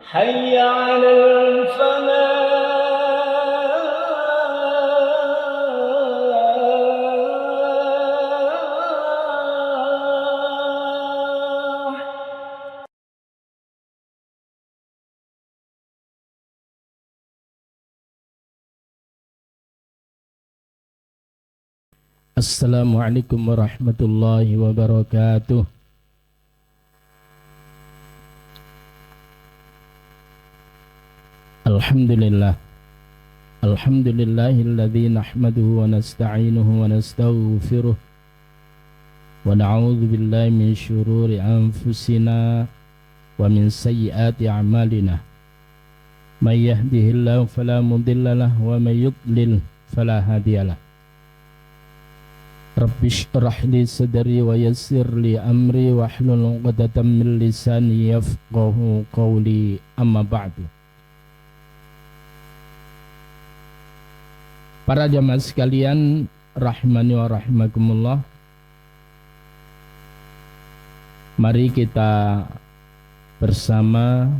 حي على الفلاح. Assalamualaikum warahmatullahi wabarakatuh. Alhamdulillah. Alhamdulillahilladzi nahmaduhu wa nasta'inuhu wa nastaghfiruh wa na'udzu billahi min syururi anfusina wa min sayyiati a'malina. May yahdihillahu fala mudilla lahu wa may yudlil fala hadiyalah. Rabbi shrah li sadri wa yassir li amri wahlul 'uqdatam min lisani yafqahu qawli, amma ba'du. Para jamaah sekalian rahimani wa rahimakumullah, mari kita bersama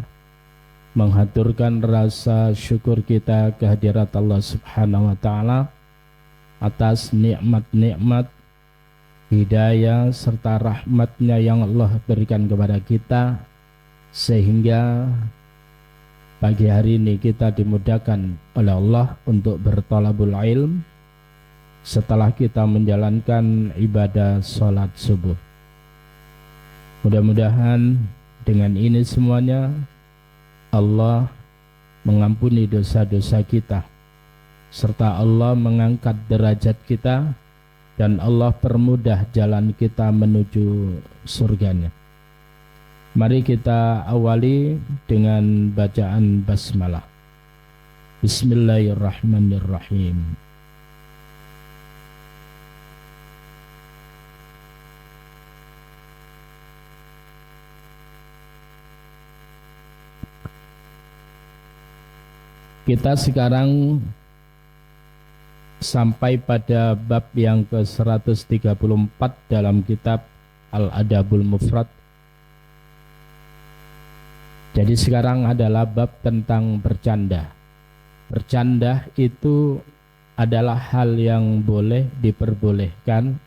menghaturkan rasa syukur kita kehadirat Allah Subhanahu wa taala atas nikmat-nikmat hidayah serta rahmatnya yang Allah berikan kepada kita, sehingga pagi hari ini kita dimudahkan oleh Allah untuk berthalabul ilm setelah kita menjalankan ibadah sholat subuh. Mudah-mudahan dengan ini semuanya Allah mengampuni dosa-dosa kita, serta Allah mengangkat derajat kita, dan Allah permudah jalan kita menuju surganya. Mari kita awali dengan bacaan basmalah. Bismillahirrahmanirrahim. Kita sekarang sampai pada bab yang ke-134 dalam kitab Al-Adabul Mufrad. Jadi sekarang adalah bab tentang bercanda. Bercanda itu adalah hal yang boleh diperbolehkan,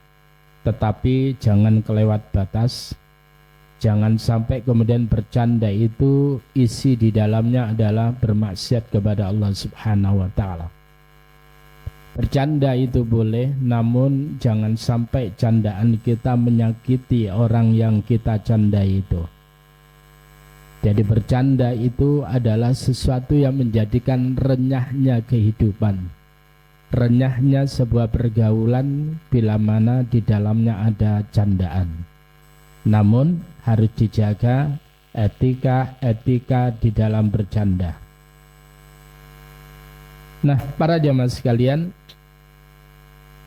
tetapi jangan kelewat batas. Jangan sampai kemudian bercanda itu isi di dalamnya adalah bermaksiat kepada Allah Subhanahu wa taala. Bercanda itu boleh, namun jangan sampai candaan kita menyakiti orang yang kita candai itu. Jadi bercanda itu adalah sesuatu yang menjadikan renyahnya kehidupan, renyahnya sebuah pergaulan bila mana di dalamnya ada candaan. Namun harus dijaga etika-etika di dalam bercanda. Nah, para jamaah sekalian,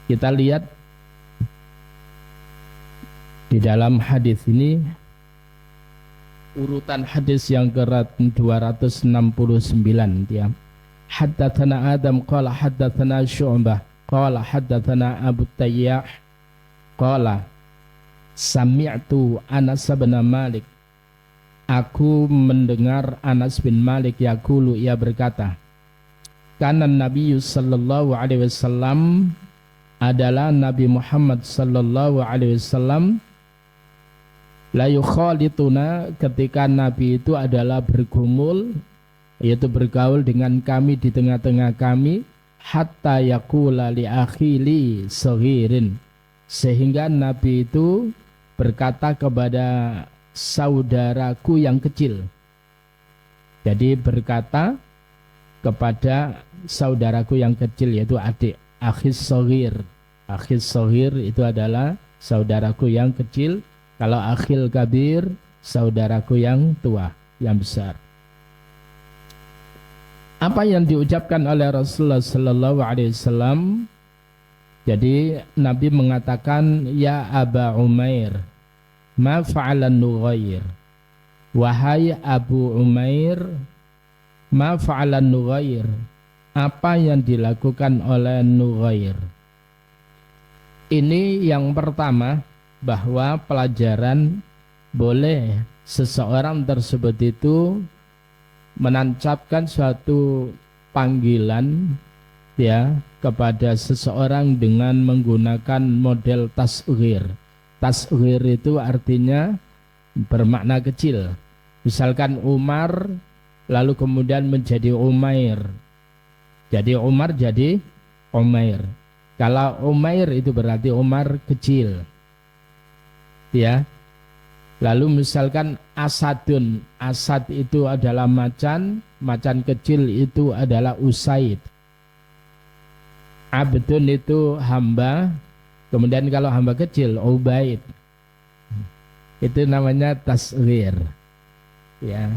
kita lihat di dalam hadis ini, urutan hadis yang ke-269 dia. Haddatsana Adam qala haddatsana Syu'bah qala haddatsana Abu Tayyah qala sami'tu Anas bin Malik. Aku mendengar Anas bin Malik yaqulu, ia berkata, kana Nabi sallallahu alaihi wasallam, adalah Nabi Muhammad sallallahu alaihi wasallam, la yukhalituna, ketika Nabi itu adalah bergumul, yaitu bergaul dengan kami di tengah-tengah kami, hatta yaqula li akhili saghirin, sehingga Nabi itu berkata kepada saudaraku yang kecil. Jadi berkata kepada saudaraku yang kecil, yaitu adik, akhis saghir. Akhis saghir itu adalah saudaraku yang kecil. Kalau akhil kabir, saudaraku yang tua, yang besar. Apa yang diucapkan oleh Rasulullah sallallahu alaihi wasallam? Jadi Nabi mengatakan, ya Aba Umair, ma fa'alan Nughair. Wahai Abu Umair, ma fa'alan Nughair, apa yang dilakukan oleh Nughair? Ini yang pertama, bahwa pelajaran boleh seseorang tersebut itu menancapkan suatu panggilan ya kepada seseorang dengan menggunakan model tasghir. Tasghir itu artinya bermakna kecil. Misalkan Umar lalu kemudian menjadi Umair. Jadi Umar jadi Umair. Kalau Umair itu berarti Umar kecil. Ya. Lalu misalkan Asadun, Asad itu adalah macan, macan kecil itu adalah Usaid. Abdun itu hamba, kemudian kalau hamba kecil Ubaid. Itu namanya tasghir. Ya.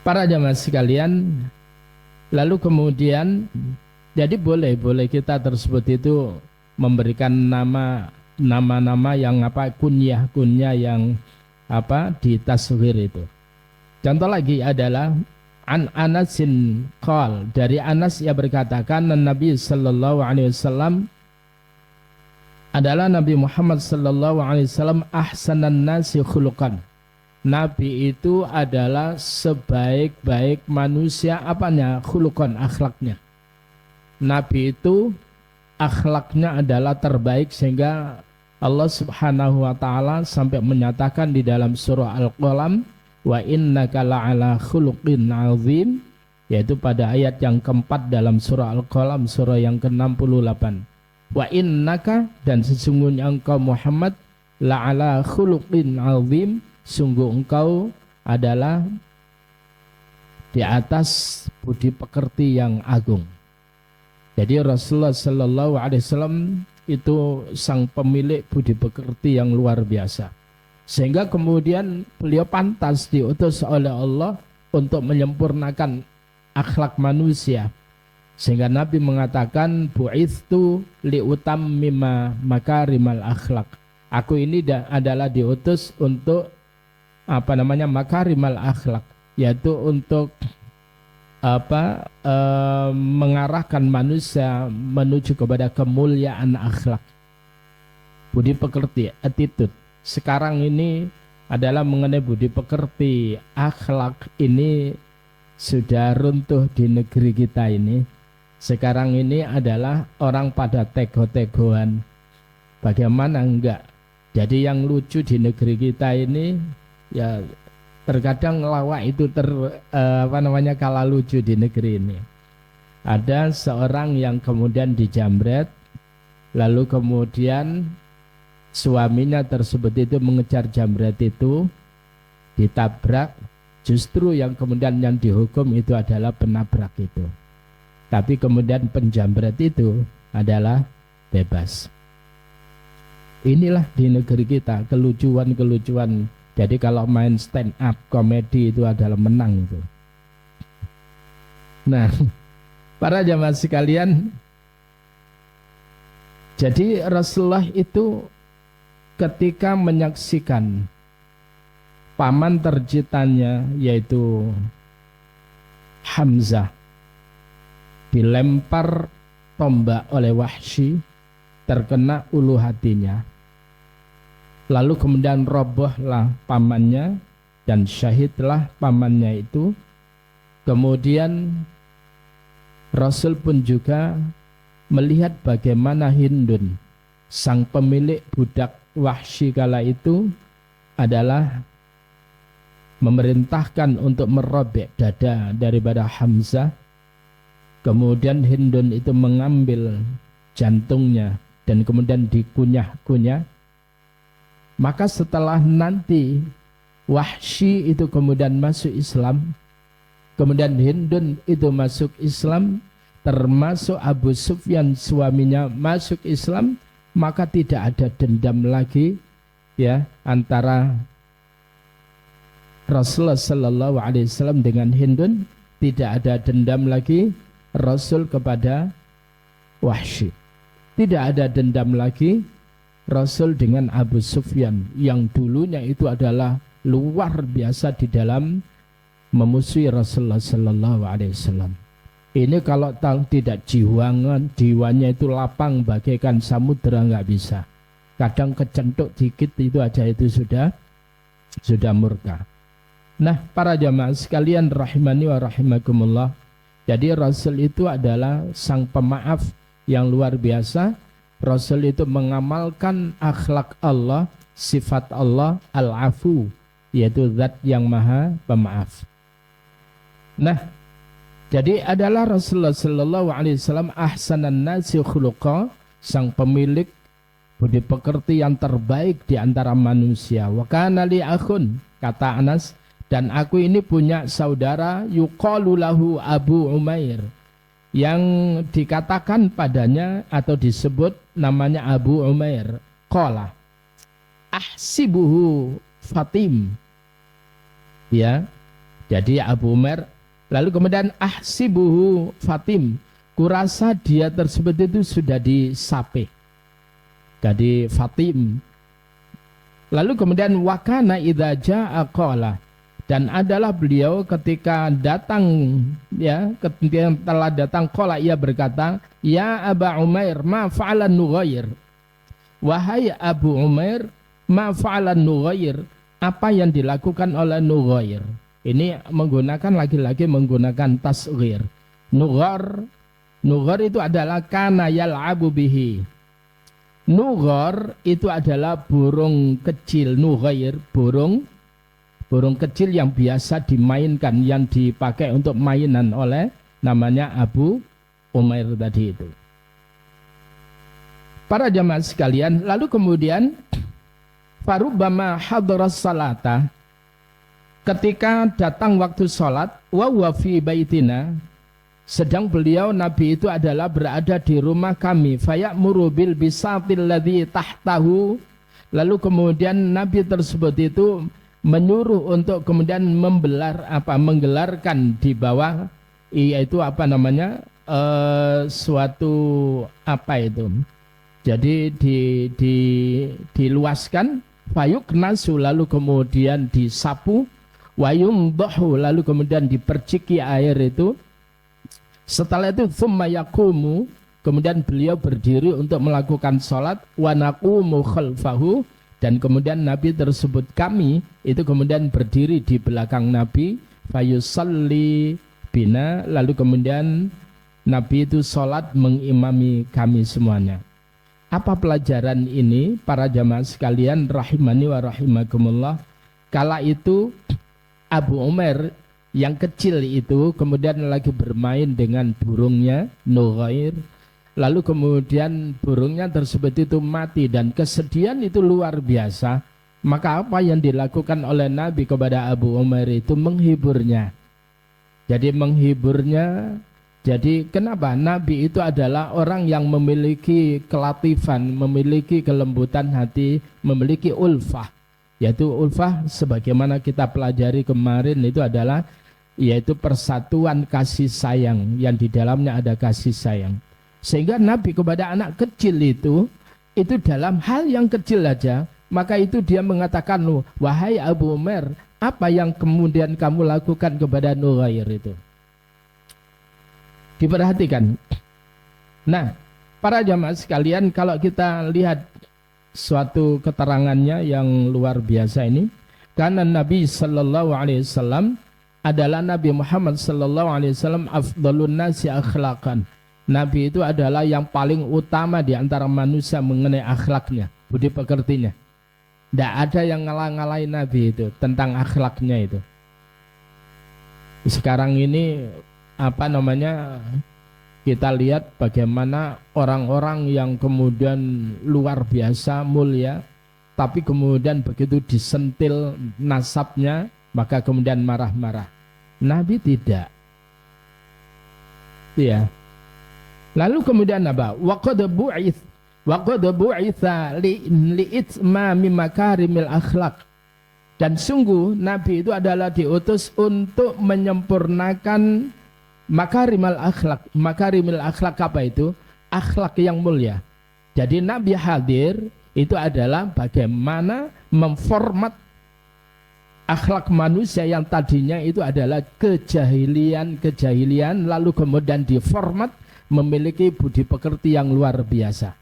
Para jamaah sekalian, lalu kemudian jadi boleh kita tersebut itu memberikan nama-nama yang kunyah yang di tasghir itu. Contoh lagi adalah an Anasin qal, dari Anas ia berkatakan Nabi sallallahu alaihi wasallam adalah Nabi Muhammad sallallahu alaihi wasallam ahsanan nasi khuluqan. Nabi itu adalah sebaik-baik manusia khuluqan, akhlaknya. Nabi itu akhlaknya adalah terbaik sehingga Allah Subhanahu wa taala sampai menyatakan di dalam surah Al-Qalam wa innaka la'ala khuluqin 'azim, yaitu pada ayat yang keempat dalam surah Al-Qalam, surah yang ke-68. Wa innaka, dan sesungguhnya engkau Muhammad la'ala khuluqin 'azim, sungguh engkau adalah di atas budi pekerti yang agung. Jadi Rasulullah Sallallahu Alaihi Wasallam itu sang pemilik budi pekerti yang luar biasa, sehingga kemudian beliau pantas diutus oleh Allah untuk menyempurnakan akhlak manusia, sehingga Nabi mengatakan bu'ithu liutammima makarimal akhlak. Aku ini adalah diutus untuk makarimal akhlak, yaitu untuk mengarahkan manusia menuju kepada kemuliaan akhlak, budi pekerti, attitude. Sekarang ini adalah mengenai budi pekerti, akhlak ini sudah runtuh di negeri kita ini. Sekarang ini adalah orang pada tego-tegoan. Bagaimana enggak? Jadi yang lucu di negeri kita ini ya terkadang lawak itu kalah lucu di negeri ini. Ada seorang yang kemudian dijamret, lalu kemudian suaminya tersebut itu mengejar jamret itu, ditabrak. Justru yang kemudian yang dihukum itu adalah penabrak itu. Tapi kemudian penjamret itu adalah bebas. Inilah di negeri kita kelucuan-kelucuan. Jadi kalau main stand up komedi itu adalah menang itu. Nah, para jamaah sekalian, jadi Rasulullah itu ketika menyaksikan paman tercintannya yaitu Hamzah dilempar tombak oleh Wahsy, terkena ulu hatinya. Lalu kemudian robohlah pamannya dan syahidlah pamannya itu. Kemudian Rasul pun juga melihat bagaimana Hindun, sang pemilik budak Wahsy kala itu, adalah memerintahkan untuk merobek dada daripada Hamzah. Kemudian Hindun itu mengambil jantungnya dan kemudian dikunyah-kunyah. Maka setelah nanti Wahsy itu kemudian masuk Islam, kemudian Hindun itu masuk Islam, termasuk Abu Sufyan suaminya masuk Islam, maka tidak ada dendam lagi ya antara Rasulullah Sallallahu Alaihi Wasallam dengan Hindun. Tidak ada dendam lagi Rasul kepada Wahsy. Tidak ada dendam lagi Rasul dengan Abu Sufyan yang dulunya itu adalah luar biasa di dalam memusuhi Rasulullah Sallallahu Alaihi Wasallam. Ini kalau tidak jiwanya itu lapang bagaikan samudera, nggak bisa. Kadang kecentuk dikit itu aja itu sudah murka. Nah, para jamaah sekalian rahimani wa rahimakumullah. Jadi Rasul itu adalah sang pemaaf yang luar biasa. Rasul itu mengamalkan akhlak Allah, sifat Allah, al-afu, yaitu zat yang maha pemaaf. Nah, jadi adalah Rasulullah sallallahu alaihi wasallam ahsanan nasi khuluqa, sang pemilik budi pekerti yang terbaik di antara manusia. Wa kana li akhun, kata Anas, dan aku ini punya saudara yuqalu lahu Abu Umair, yang dikatakan padanya atau disebut namanya Abu Umair. Qala ahsibuhu Fatim. Ya. Jadi Abu Umair, lalu kemudian ahsibuhu Fatim, kurasa dia tersebut itu sudah disape. Jadi Fatim. Lalu kemudian wakana idza jaa qala, dan adalah beliau ketika datang, ya, ketika telah datang, qala, ia berkata, ya Aba Umair ma fa'alan Nughayr, wahai Abu Umair, ma fa'alan Nughayr, apa yang dilakukan oleh Nughayr. Ini menggunakan, lagi-lagi menggunakan tasghir. Nughar itu adalah kana yal'abu bihi. Nughar itu adalah burung kecil. Nughayr, burung kecil yang biasa dimainkan, yang dipakai untuk mainan oleh namanya Abu Umair tadi itu. Para jamaah sekalian, lalu kemudian farubbama hadaras salata, ketika datang waktu sholat, wa huwa fi baitina, sedang beliau Nabi itu adalah berada di rumah kami, faya'muru bil bisatil ladzi tahtahu, lalu kemudian Nabi tersebut itu menyuruh untuk kemudian menggelarkan di bawah, yaitu suatu jadi diluaskan, fayuknasu, lalu kemudian disapu, wayumdahu, lalu kemudian diperciki air itu. Setelah itu thumma yaqumu, kemudian beliau berdiri untuk melakukan sholat, wa naqumu khalfahu, dan kemudian Nabi tersebut, kami itu kemudian berdiri di belakang Nabi, fayusalli bina, lalu kemudian Nabi itu sholat mengimami kami semuanya. Apa pelajaran ini para jamaah sekalian rahimani wa rahimakumullah? Kala itu Abu Umair yang kecil itu kemudian lagi bermain dengan burungnya Nughayr, lalu kemudian burungnya tersebut itu mati dan kesedihan itu luar biasa. Maka apa yang dilakukan oleh Nabi kepada Abu Umair itu menghiburnya. Jadi menghiburnya. Jadi kenapa? Nabi itu adalah orang yang memiliki kelatifan, memiliki kelembutan hati, memiliki ulfah. Yaitu ulfah sebagaimana kita pelajari kemarin itu adalah yaitu persatuan kasih sayang, yang di dalamnya ada kasih sayang. Sehingga Nabi kepada anak kecil itu dalam hal yang kecil aja, maka itu dia mengatakan, wahai Abu Umair, apa yang kemudian kamu lakukan kepada Nughayr itu? Diperhatikan. Nah, para jamaah sekalian, kalau kita lihat suatu keterangannya yang luar biasa ini, karena Nabi sallallahu alaihi wasallam adalah Nabi Muhammad sallallahu alaihi wasallam afdhalun nasi akhlaqan. Nabi itu adalah yang paling utama di antara manusia mengenai akhlaknya, budi pekertinya. Tidak ada yang ngalah-ngalahin Nabi itu tentang akhlaknya itu. Sekarang ini kita lihat bagaimana orang-orang yang kemudian luar biasa mulia, tapi kemudian begitu disentil nasabnya, maka kemudian marah-marah. Nabi tidak. Ya. Lalu kemudian apa? Waqad bu'itsa li'itmami makarimil akhlaq. Dan sungguh Nabi itu adalah diutus untuk menyempurnakan makarimil akhlak. Makarimil akhlak apa itu? Akhlak yang mulia. Jadi Nabi hadir itu adalah bagaimana memformat akhlak manusia yang tadinya itu adalah kejahilian, lalu kemudian diformat memiliki budi pekerti yang luar biasa.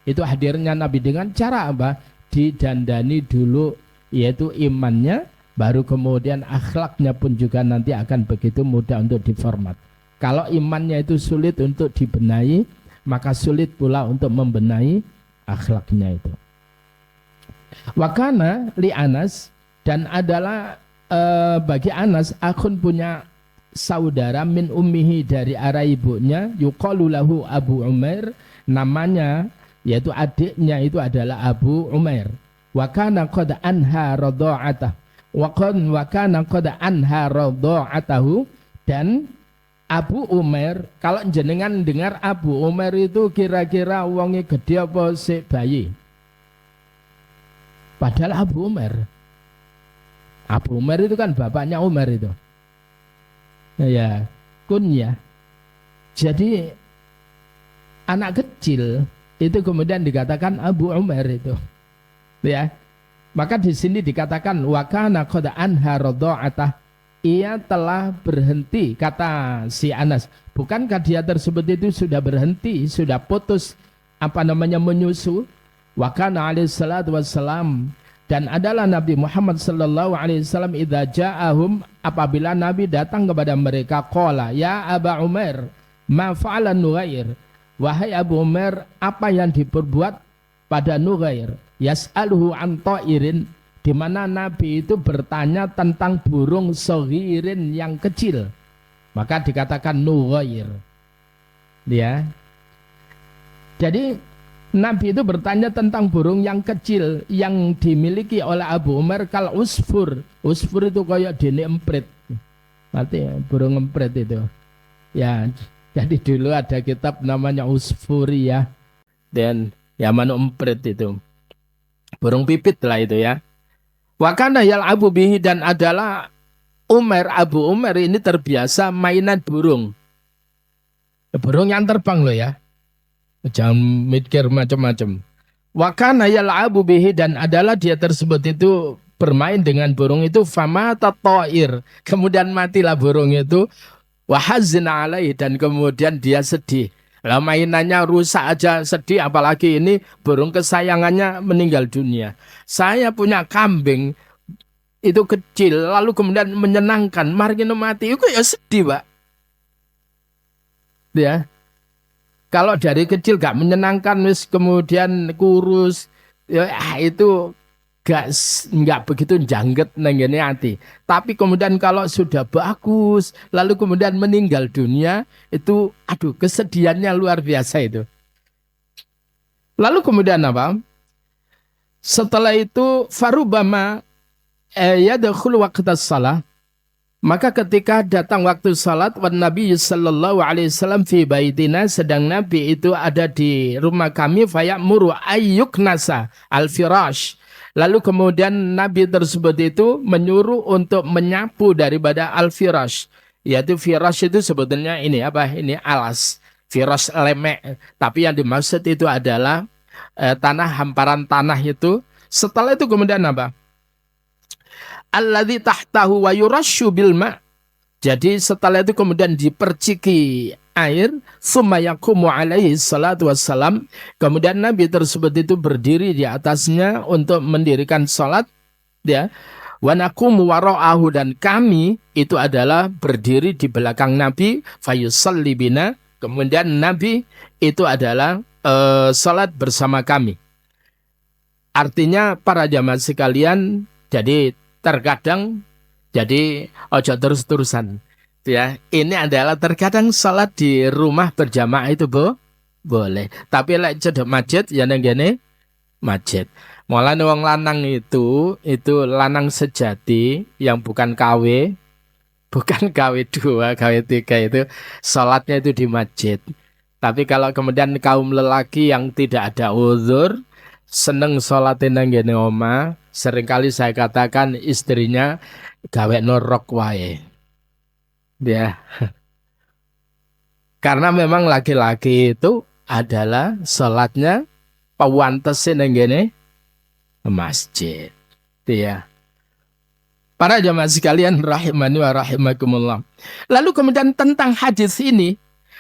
Itu hadirnya Nabi dengan cara apa? Didandani dulu, yaitu imannya, baru kemudian akhlaknya pun juga nanti akan begitu mudah untuk diformat. Kalau imannya itu sulit untuk dibenahi, maka sulit pula untuk membenahi akhlaknya itu. Wakana li Anas, dan adalah bagi Anas, akhun punya saudara min ummihi dari arah ibunya, yuqalu lahu Abu Umair, namanya yaitu adiknya itu adalah Abu Umair. Wakana qad anha radha'atah, wakana qad anha radha'atahu, dan Abu Umair, kalau jenengan dengar Abu Umair itu kira-kira wonge gede apa sik bayi? Padahal Abu Umair itu kan bapaknya Umar itu. Ya, kunyah. Jadi anak kecil itu kemudian dikatakan Abu Umair itu. Ya. Maka di sini dikatakan wa kana qad anha radha'atah, ia telah berhenti, kata si Anas. Bukankah dia tersebut itu sudah berhenti, sudah putus menyusu? Wa kana alaihi salatu wassalam, dan adalah Nabi Muhammad sallallahu alaihi wasallam idza ja'ahum, apabila Nabi datang kepada mereka, qala ya Aba Umair ma fa'ala Nughair, wahai Abu Umair, apa yang diperbuat pada Nughair? Yas'aluhu an ta'irin, di mana Nabi itu bertanya tentang burung saghirin yang kecil, maka dikatakan Nughair. Ya. Jadi Nabi itu bertanya tentang burung yang kecil yang dimiliki oleh Abu Umar, kal usfur. Usfur itu kayak dene emprit. Nanti ya, burung emprit itu. Ya, jadi dulu ada kitab namanya Usfuri ya. Dan ya manu emprit itu. Burung pipit lah itu ya. Wa kana yal'abu bihi, dan adalah Abu Umar ini terbiasa mainan burung. Burung yang terbang loh ya. Jangan mikir macam-macam. Wa kana yal'abu bihi, dan adalah dia tersebut itu bermain dengan burung itu, famata ta'ir, kemudian matilah burung itu, wa hazina alaihi, dan kemudian dia sedih. Lah mainannya rusak aja sedih, apalagi ini burung kesayangannya meninggal dunia. Saya punya kambing itu kecil, lalu kemudian menyenangkan, mari mati, itu ya sedih, Pak. Ya. Kalau dari kecil gak menyenangkan, wis kemudian kurus, ya itu gak begitu jangget nenggene hati. Tapi kemudian kalau sudah bagus, lalu kemudian meninggal dunia, itu aduh kesedihannya luar biasa itu. Lalu kemudian apa? Setelah itu farubama yadkhulu waqtas shalah, maka ketika datang waktu salat, wan Nabi sallallahu alaihi wasallam fi baitina, sedang Nabi itu ada di rumah kami, fayamuru ayyuknasa al-firash, lalu kemudian Nabi tersebut itu menyuruh untuk menyapu daripada al-firash, yaitu firash itu sebetulnya ini apa? Ini alas, firash lemek, tapi yang dimaksud itu adalah tanah, hamparan tanah itu. Setelah itu kemudian apa? Alladzi tahtahu wa yurasyu bil ma'. Jadi setelah itu kemudian diperciki air, summa yaqumu alaihi salatu wassalam, kemudian Nabi tersebut itu berdiri di atasnya untuk mendirikan salat, ya. Wa naqumu wara'ahu, dan kami itu adalah berdiri di belakang Nabi, fayusalli bina, kemudian Nabi itu adalah salat bersama kami. Artinya para jamaah sekalian, jadi terkadang jadi ojo terus-terusan ya. Ini adalah terkadang salat di rumah berjamaah itu boleh. Tapi lek cedek masjid ya nang ngene masjid. Mulane wong lanang itu lanang sejati yang bukan KW, bukan KW2, KW3 itu salatnya itu di masjid. Tapi kalau kemudian kaum lelaki yang tidak ada uzur, seneng sholatin nang ngene omah, seringkali saya katakan istrinya gawe norok wae. Ya. Karena memang laki-laki itu adalah sholatnya pawantese nang ngene masjid. Ya. Para jamaah sekalian rahimani wa rahimakumullah. Lalu kemudian tentang hadis ini,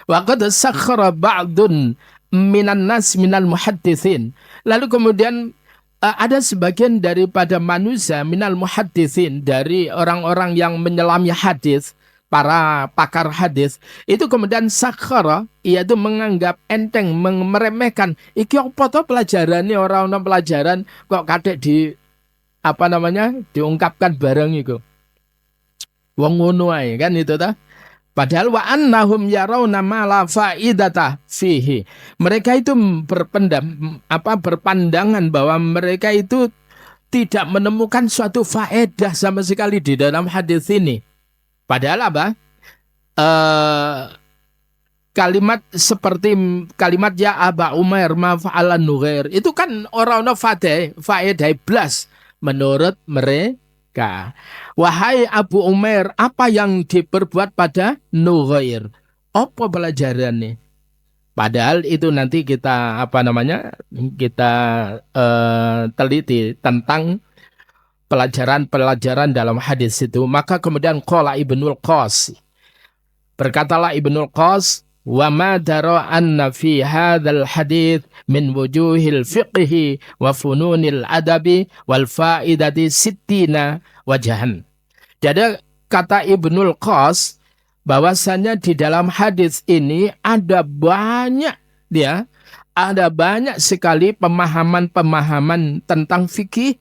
wa qad sakhara ba'dun minan nas minal muhadditsin. Lalu kemudian ada sebagian daripada manusia minal muhadditsin, dari orang-orang yang menyelami hadis, para pakar hadis, itu kemudian sakhara, yaitu menganggap enteng, meremehkan. Iki apa to pelajarannya, orang-orang pelajaran kok kadek diungkapkan bareng itu. Wong ngono ae kan itu ta. Padahal wa annahum yarawna ma la faidata fihi. Mereka itu berpandangan bahwa mereka itu tidak menemukan suatu faedah sama sekali di dalam hadis ini. Padahal apa? Kalimat seperti kalimat ya Aba Umair ma fa'alan nughair, itu kan orang-orang faedah blas menurut mereka. Wahai Abu Umair, apa yang diperbuat pada Nughair? Apa pelajarannya? Padahal itu nanti kita kita teliti tentang pelajaran-pelajaran dalam hadis itu. Maka kemudian qala Ibnul Qas, berkatalah Ibnul Qas, wa ma dara anna fi hadzal hadits min wujuhil fiqhi wa fununil adabi wal faidati sittina wajahan. Jadi kata Ibnul Qas bahwasanya di dalam hadis ini ada banyak sekali pemahaman-pemahaman tentang fikih.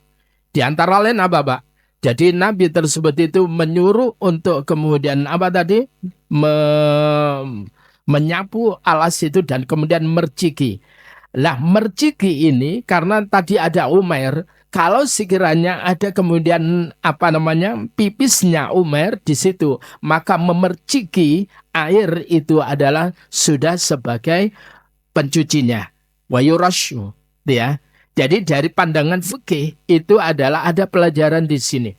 Di antara lain apa, Pak? Jadi Nabi tersebut itu menyuruh untuk kemudian menyapu alas itu dan kemudian merciki. Lah merciki ini karena tadi ada Umair, kalau sekiranya ada kemudian pipisnya Umair di situ, maka memerciki air itu adalah sudah sebagai pencucinya. Wa yurashu, ya. Jadi dari pandangan fikih itu adalah ada pelajaran di sini.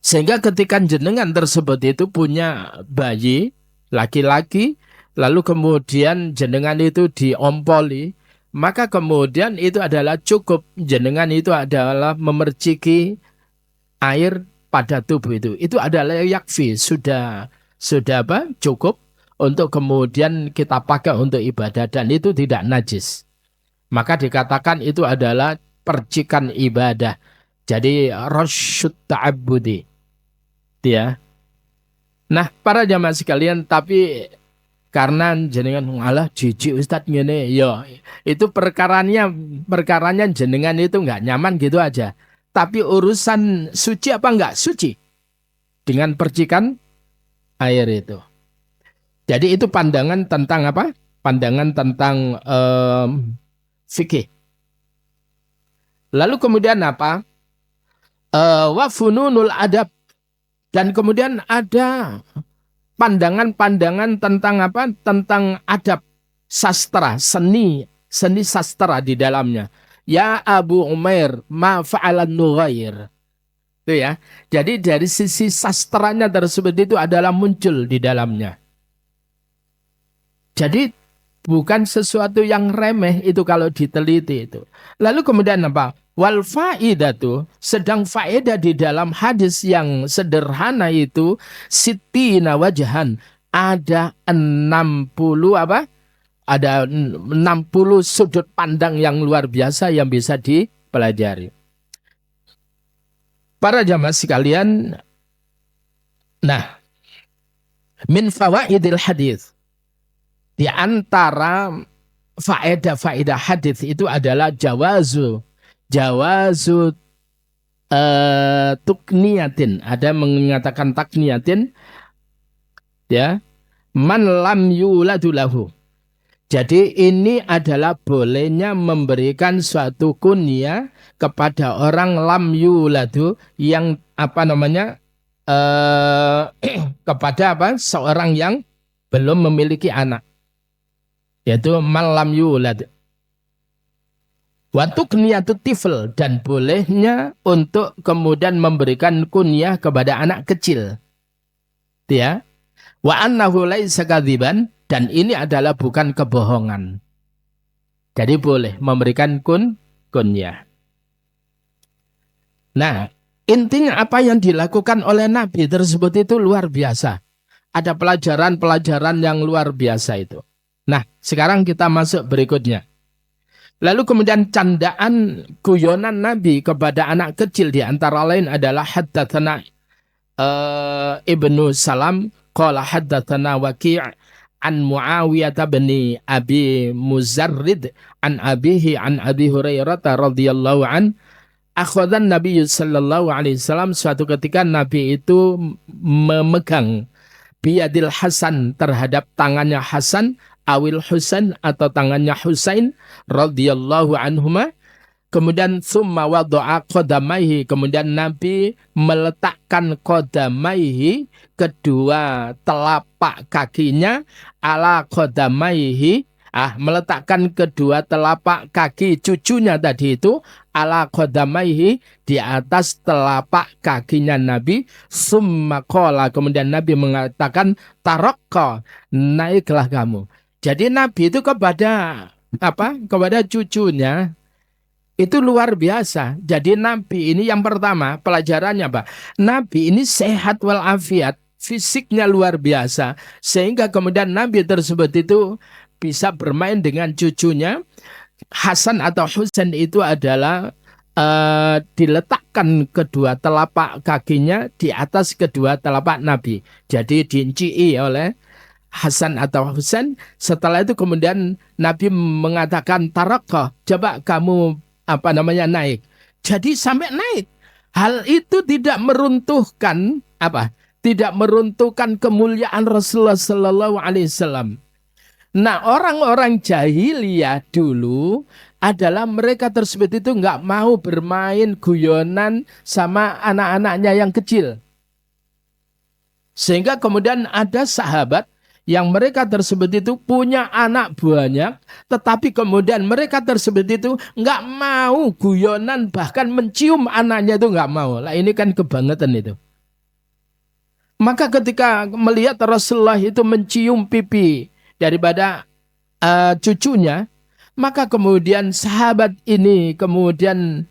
Sehingga ketika jenengan tersebut itu punya bayi laki-laki, lalu kemudian jenengan itu diompoli, maka kemudian itu adalah cukup, jenengan itu adalah memerciki air pada tubuh itu. Itu adalah yakfi, sudah cukup untuk kemudian kita pakai untuk ibadah dan itu tidak najis. Maka dikatakan itu adalah percikan ibadah. Jadi rasyut ta'abbudi. Ya. Nah, para jamaah sekalian, tapi karena jenengan ngalah jijik Ustadz ngene, ya itu perkaranya jenengan itu nggak nyaman gitu aja. Tapi urusan suci apa nggak suci dengan percikan air itu. Jadi itu pandangan tentang apa? Pandangan tentang fikih. Lalu kemudian apa? Wa fununul adab, dan kemudian ada pandangan-pandangan tentang apa? Tentang adab, sastra, seni sastra di dalamnya. Ya Abu Umair, ma fa'alan nughair. Itu ya. Jadi dari sisi sastranya tersebut itu adalah muncul di dalamnya. Jadi bukan sesuatu yang remeh itu kalau diteliti itu. Lalu kemudian apa? Wal faidatu, sedang faedah di dalam hadis yang sederhana itu sittina wajhan, ada 60 apa? Ada 60 sudut pandang yang luar biasa yang bisa dipelajari. Para jamaah sekalian, nah, min fawaidil hadis, di antara faedah-faedah hadis itu adalah jawazu tukniyatin, ada mengatakan takniyatin, ya, man lam yuladu lahu. Jadi ini adalah bolehnya memberikan suatu kunyah kepada orang lam yuladu, yang kepada seorang yang belum memiliki anak, yaitu man lam yulad. Wa tukniyatut tifl, dan bolehnya untuk kemudian memberikan kunyah kepada anak kecil. Ya. Wa annahu laisa kadziban, dan ini adalah bukan kebohongan. Jadi boleh memberikan kunyah. Nah, intinya apa yang dilakukan oleh Nabi tersebut itu luar biasa. Ada pelajaran-pelajaran yang luar biasa itu. Nah, sekarang kita masuk berikutnya. Lalu kemudian candaan guyonan Nabi kepada anak kecil di antara lain adalah haddatsana Ibnu Salam qala haddatsana Waqi' an Muawiyah bin Abi Muzarrid an abihi an Abi Hurairah radhiyallahu an akhadhan Nabi sallallahu alaihi wasallam, suatu ketika Nabi itu memegang biyadil Hasan, terhadap tangannya Hasan, awil Husain atau tangannya Husain radhiyallahu anhuma. Kemudian summa wada'a qadamaihi, kemudian Nabi meletakkan qadamaihi, kedua telapak kakinya, ala qadamaihi, meletakkan kedua telapak kaki cucunya tadi itu, ala qadamaihi, di atas telapak kakinya Nabi. Summa qala, kemudian Nabi mengatakan tarakka, naiklah kamu. Jadi Nabi itu kepada kepada cucunya itu luar biasa. Jadi Nabi ini yang pertama pelajarannya Nabi ini sehat walafiat, fisiknya luar biasa, sehingga kemudian Nabi tersebut itu bisa bermain dengan cucunya. Hasan atau Husain itu adalah diletakkan kedua telapak kakinya di atas kedua telapak Nabi. Jadi diincii oleh Hasan atau Husain. Setelah itu kemudian Nabi mengatakan tarakah, coba kamu naik. Jadi sampai naik. Hal itu tidak meruntuhkan tidak meruntuhkan kemuliaan Rasulullah sallallahu alaihi wasallam. Nah, orang-orang jahiliyah dulu adalah mereka tersebut itu nggak mau bermain guyonan sama anak-anaknya yang kecil. Sehingga kemudian ada sahabat yang mereka tersebut itu punya anak banyak, tetapi kemudian mereka tersebut itu nggak mau guyonan, bahkan mencium anaknya itu nggak mau. Lah ini kan kebangetan itu. Maka ketika melihat Rasulullah itu mencium pipi daripada cucunya, maka kemudian sahabat ini kemudian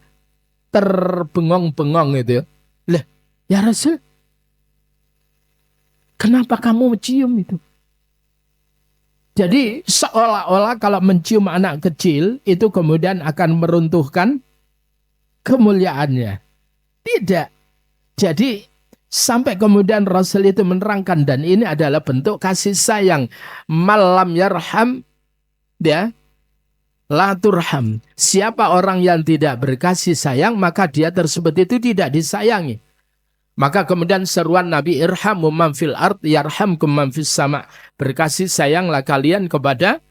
terbengong-bengong itu. Lah, ya Rasul, kenapa kamu mencium itu? Jadi seolah-olah kalau mencium anak kecil itu kemudian akan meruntuhkan kemuliaannya. Tidak. Jadi sampai kemudian Rasul itu menerangkan, dan ini adalah bentuk kasih sayang. Malam yarham, la turham. Siapa orang yang tidak berkasih sayang, maka dia tersebut itu tidak disayangi. Maka kemudian seruan Nabi, irhamu man fil ard yarhamkum man fis sama. Berkasih sayanglah kalian kepada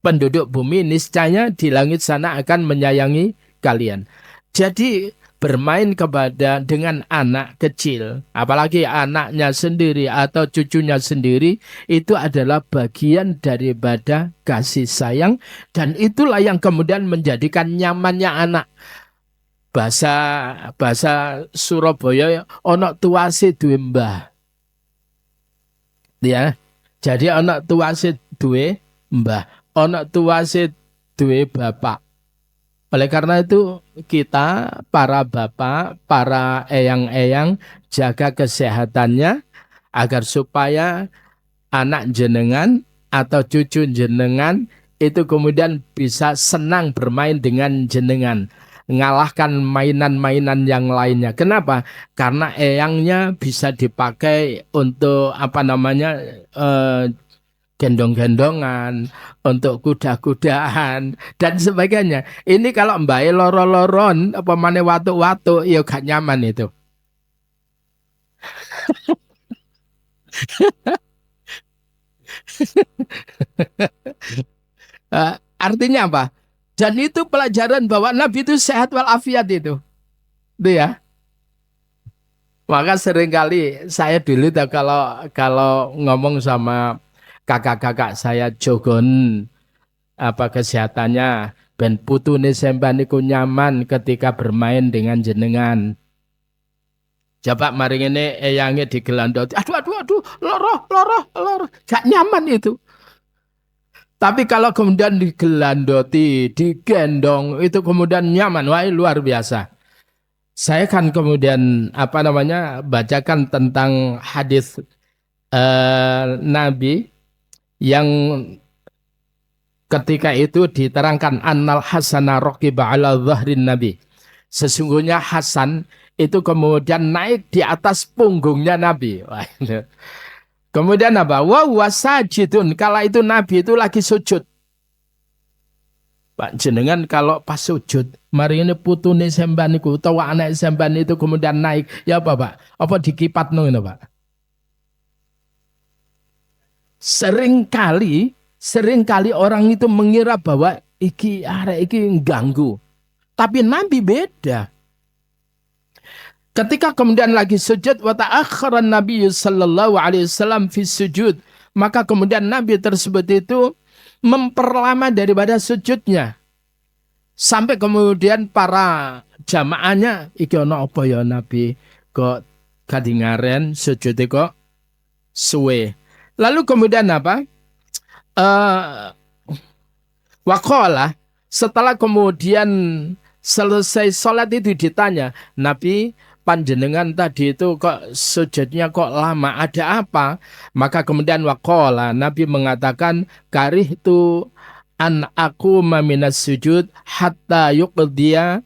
penduduk bumi, niscaya di langit sana akan menyayangi kalian. Jadi bermain dengan anak kecil, apalagi anaknya sendiri atau cucunya sendiri, itu adalah bagian daripada kasih sayang, dan itulah yang kemudian menjadikan nyamannya anak. Bahasa Surabaya, ono tuase duwe mbah. Ya. Jadi ono tuase duwe mbah, ono tuase duwe bapak. Oleh karena itu kita para bapak, para eyang-eyang, jaga kesehatannya agar supaya anak jenengan atau cucu jenengan itu kemudian bisa senang bermain dengan jenengan, ngalahkan mainan-mainan yang lainnya. Kenapa? Karena eyangnya bisa dipakai untuk gendong-gendongan, untuk kuda-kudaan dan sebagainya. Ini kalau mbae loro-loron apa maneh watu-watu ya gak nyaman itu. Artinya apa? Dan itu pelajaran bahwa Nabi itu sehat walafiat itu. Itu ya. Maka seringkali saya dulu kalau ngomong sama kakak-kakak saya jogon kesehatannya, ben putune sampean niku nyaman ketika bermain dengan jenengan. Coba mari ngene eyange digelandoti. Aduh, loro. Gak nyaman itu. Tapi kalau kemudian digelandoti, digendong, itu kemudian nyaman. Wah, luar biasa. Saya kan kemudian bacakan tentang hadis Nabi yang Ketika itu diterangkan annal hasana raqiba ala dhahrin nabi. Sesungguhnya Hasan itu kemudian naik di atas punggungnya Nabi. Wah, itu. Kemudian apa? Wa wasajidun. Kala itu Nabi itu lagi sujud. Pak jenengan kalau pas sujud, mari ini putune sampean niku utawa anak sampean itu kemudian naik, ya apa Pak? Apa dikipatno ngono Pak? Seringkali orang itu mengira bahwa iki arek iki ganggu. Tapi Nabi beda. Ketika kemudian lagi sujud wa ta'akhkharan Nabi sallallahu alaihi wasallam fi sujud, maka kemudian Nabi tersebut itu memperlama daripada sujudnya. Sampai kemudian para jamaahnya iki ana apa ya Nabi kok kadingaren sujud kok suwe. Lalu kemudian apa? Waqala setelah kemudian selesai sholat itu ditanya, Nabi panjenengan tadi itu kok sujudnya kok lama, ada apa? Maka kemudian waqala Nabi mengatakan karihtu an aku minas sujud hatta yuqdiya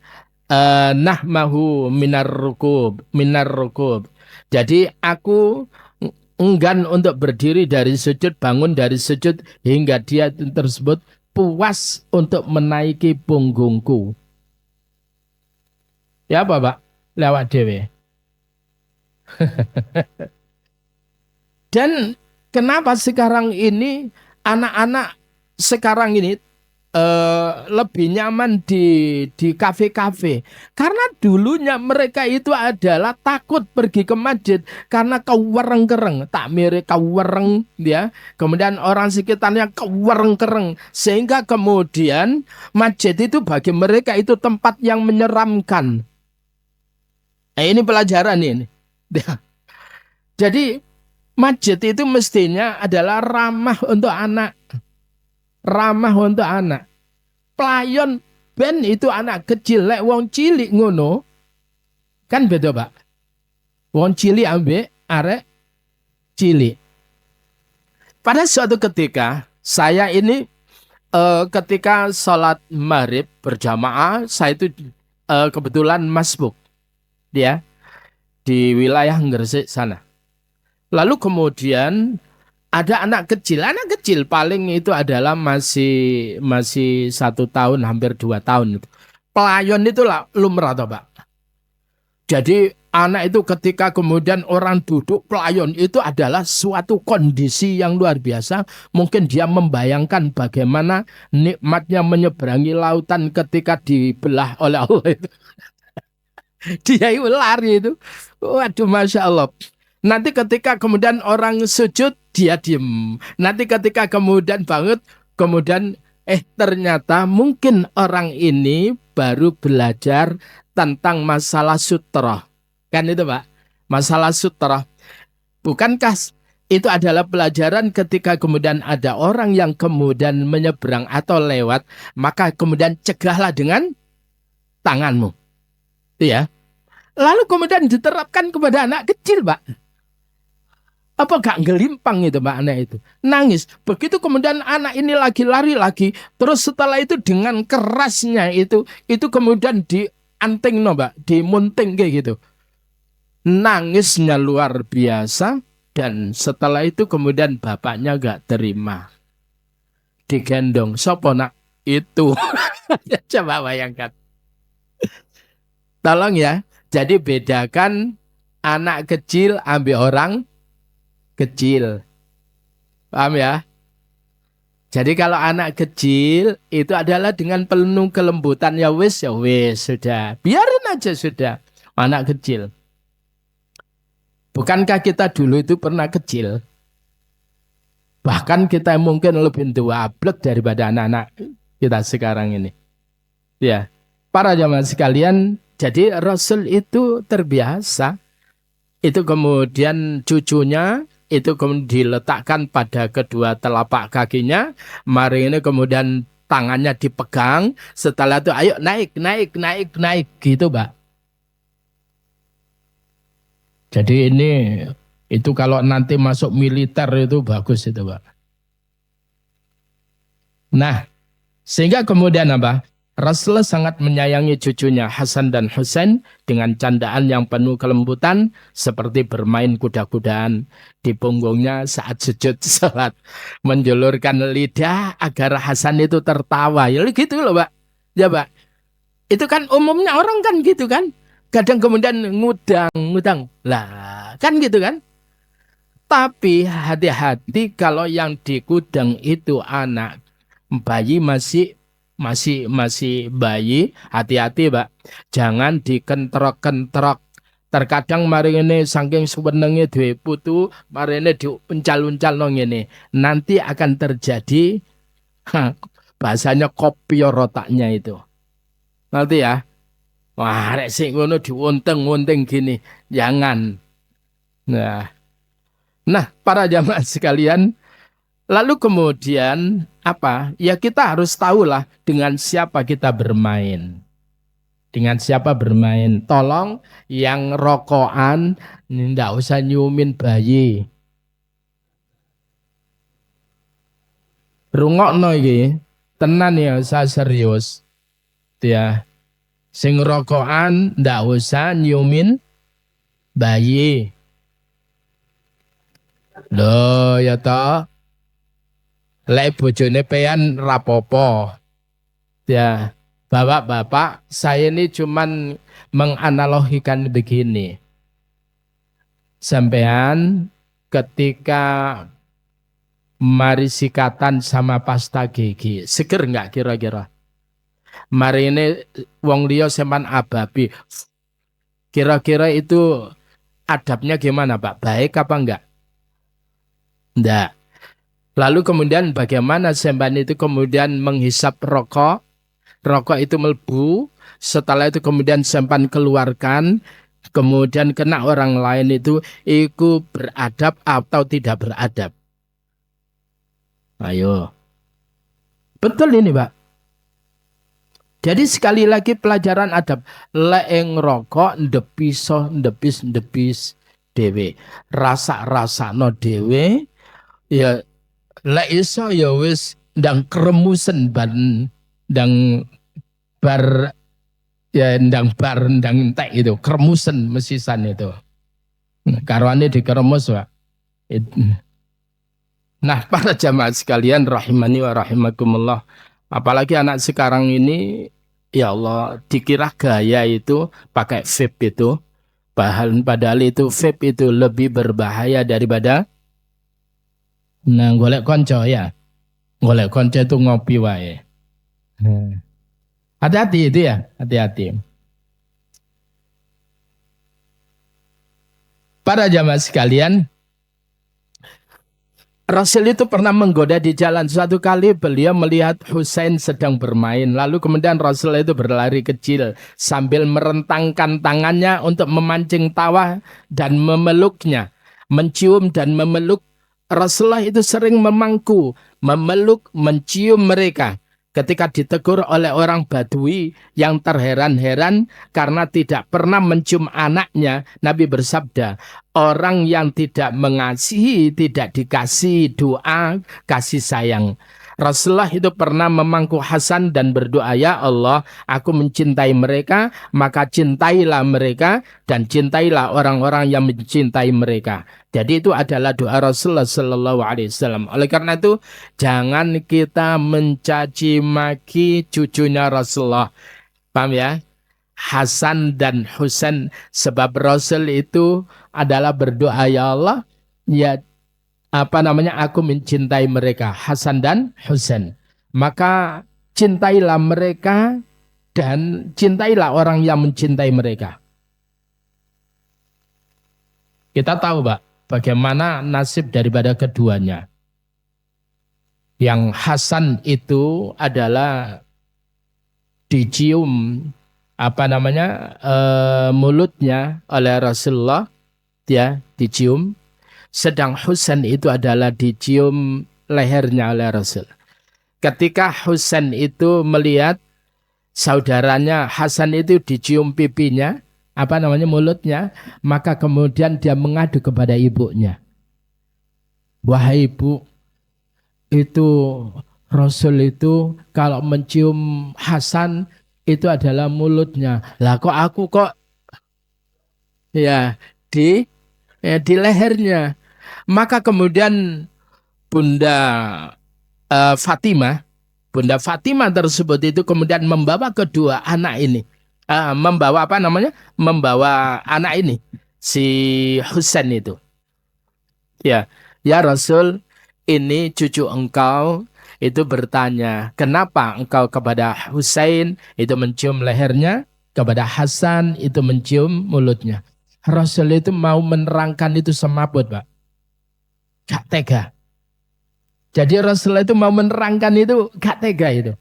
nahmahu minar rukub. Jadi aku enggan untuk berdiri dari sujud, bangun dari sujud hingga dia tersebut puas untuk menaiki punggungku. Ya apa Pak? Lewat dewe. Dan kenapa sekarang ini anak-anak sekarang ini lebih nyaman di kafe-kafe? Karena dulunya mereka itu adalah takut pergi ke masjid karena kewereng-kereng, takmir kewereng ya. Kemudian orang sekitarnya kewereng-kereng sehingga kemudian masjid itu bagi mereka itu tempat yang menyeramkan. Ini pelajaran ini. Jadi masjid itu mestinya adalah ramah untuk anak. Ramah untuk anak. Pelayon ben itu anak kecil. Lek wong cilik ngono. Kan beda Pak. Wong cilik ambek arek cilik. Pada suatu ketika saya ini ketika sholat maghrib berjamaah. Saya itu kebetulan masbuk. Dia di wilayah Gresik sana. Lalu kemudian ada anak kecil paling itu adalah masih 1 tahun hampir 2 tahun itu. Pelayon itu lah lumrah toh Pak. Jadi anak itu ketika kemudian orang duduk pelayon itu adalah suatu kondisi yang luar biasa. Mungkin dia membayangkan bagaimana nikmatnya menyeberangi lautan ketika dibelah oleh Allah itu. Dia itu lari itu. Waduh Masya Allah. Nanti ketika kemudian orang sujud dia diem. Nanti ketika kemudian bangun kemudian ternyata mungkin orang ini baru belajar tentang masalah sutra. Kan itu Pak. Masalah sutra. Bukankah itu adalah pelajaran ketika kemudian ada orang yang kemudian menyeberang atau lewat, maka kemudian cegahlah dengan tanganmu. Ya. Lalu kemudian diterapkan kepada anak kecil, Pak. Apa gak ngelimpang itu Pak anak itu? Nangis. Begitu kemudian anak ini lagi lari lagi. Terus setelah itu dengan kerasnya itu kemudian dianting Pak. Dimunting kayak gitu. Nangisnya luar biasa. Dan setelah itu kemudian bapaknya gak terima. Digendong. Sopo nak? Itu. Coba bayangkan. Tolong ya. Jadi bedakan anak kecil ambil orang kecil. Paham ya? Jadi kalau anak kecil itu adalah dengan penuh kelembutan ya wis sudah. Biarin aja sudah. Anak kecil. Bukankah kita dulu itu pernah kecil? Bahkan kita mungkin lebih tua ablek daripada anak-anak kita sekarang ini. Ya. Para jamaah sekalian, jadi Rasul itu terbiasa. Itu kemudian cucunya itu kemudian diletakkan pada kedua telapak kakinya. Mari ini kemudian tangannya dipegang. Setelah itu ayo naik gitu Pak. Jadi ini itu kalau nanti masuk militer itu bagus itu Pak. Nah Sehingga kemudian apa? Rasulullah sangat menyayangi cucunya Hasan dan Husain dengan candaan yang penuh kelembutan seperti bermain kuda-kudaan di punggungnya saat sujud salat, menjulurkan lidah agar Hasan itu tertawa. Ya gitu loh, Pak. Ya, Pak. Itu kan umumnya orang kan gitu kan. Kadang kemudian ngudang. Lah, kan gitu kan? Tapi hati-hati kalau yang dikudang itu anak bayi masih bayi, hati-hati, Pak. Jangan dikentrok-kentrok. Terkadang mari ini saking senenge duwe putu, mari ini diuncal-uncal nang ngene. Nanti akan terjadi bahasanya kopior otaknya itu. Nanti ya. Wah, rek sing ngono diwonteng-wonteng gini. Jangan. Nah, para jamaah sekalian, lalu kemudian apa? Ya kita harus tahulah dengan siapa kita bermain. Dengan siapa bermain. Tolong yang rokokan ndak usah nyumin bayi. Rungokno iki, tenan ya, saya serius. Ya. Sing rokokan ndak usah nyumin bayi. Loh ya toh. Lek bojone peyan rapopo. Ya, bapak-bapak, saya ini cuman menganalogikan begini. Sampean ketika mari sikatan sama pasta gigi, seger nggak kira-kira? Mari ini wong liya sampean ababi. Kira-kira itu adabnya gimana, Pak? Baik apa enggak? Enggak. Lalu kemudian bagaimana sampean itu kemudian menghisap rokok? Rokok itu melebu, setelah itu kemudian sampean keluarkan, kemudian kena orang lain itu beradab atau tidak beradab? Ayo. Betul ini, Pak. Jadi sekali lagi pelajaran adab. Leeng rokok ndepis dewe. Rasa no dewe. Ya lek iso ya wis ndang kremusen ndang bar ndang entek itu, kremusen mesisan itu. Karwane dikeremus, Pak. Nah, para jamaah sekalian rahimani wa rahimakumullah. Apalagi anak sekarang ini, ya Allah, dikira gaya itu pakai vape itu. Padahal itu vape itu lebih berbahaya daripada golek konco ya. Golek konco itu ngopi wae. Hati-hati itu ya, hati-hati. Para jamaah sekalian, Rasul itu pernah menggoda di jalan. Suatu kali beliau melihat Husain sedang bermain. Lalu kemudian Rasul itu berlari kecil sambil merentangkan tangannya untuk memancing tawa dan memeluknya. Mencium dan memeluk. Rasulullah itu sering memangku, memeluk, mencium mereka. Ketika ditegur oleh orang Badui yang terheran-heran karena tidak pernah mencium anaknya, Nabi bersabda, orang yang tidak mengasihi, tidak dikasih doa, kasih sayang. Rasulullah itu pernah memangku Hasan dan berdoa, ya Allah, aku mencintai mereka, maka cintailah mereka dan cintailah orang-orang yang mencintai mereka. Jadi itu adalah doa Rasulullah Sallallahu Alaihi Wasallam. Oleh karena itu, jangan kita mencaci maki cucunya Rasulullah. Paham ya? Hasan dan Husain, sebab Rasul itu adalah berdoa, ya Allah, ya aku mencintai mereka, Hasan dan Husain. Maka cintailah mereka dan cintailah orang yang mencintai mereka. Kita tahu, Pak, bagaimana nasib daripada keduanya. Yang Hasan itu adalah dicium mulutnya oleh Rasulullah, ya, dicium. Sedang Husain itu adalah dicium lehernya oleh Rasul. Ketika Husain itu melihat saudaranya Hasan itu dicium pipinya, mulutnya, maka kemudian dia mengadu kepada ibunya. Wahai ibu, itu Rasul itu kalau mencium Hasan itu adalah mulutnya. Lah kok aku kok ya di di lehernya. Maka kemudian Bunda Fatimah, Bunda Fatimah tersebut itu kemudian membawa kedua anak ini. Membawa apa namanya? Membawa anak ini, si Husain itu. Ya, ya Rasul, ini cucu engkau itu bertanya, kenapa engkau kepada Husain itu mencium lehernya, kepada Hasan itu mencium mulutnya. Rasul itu mau menerangkan itu semaput, Pak. Gak tega. Jadi Rasul itu mau menerangkan itu gak tega itu.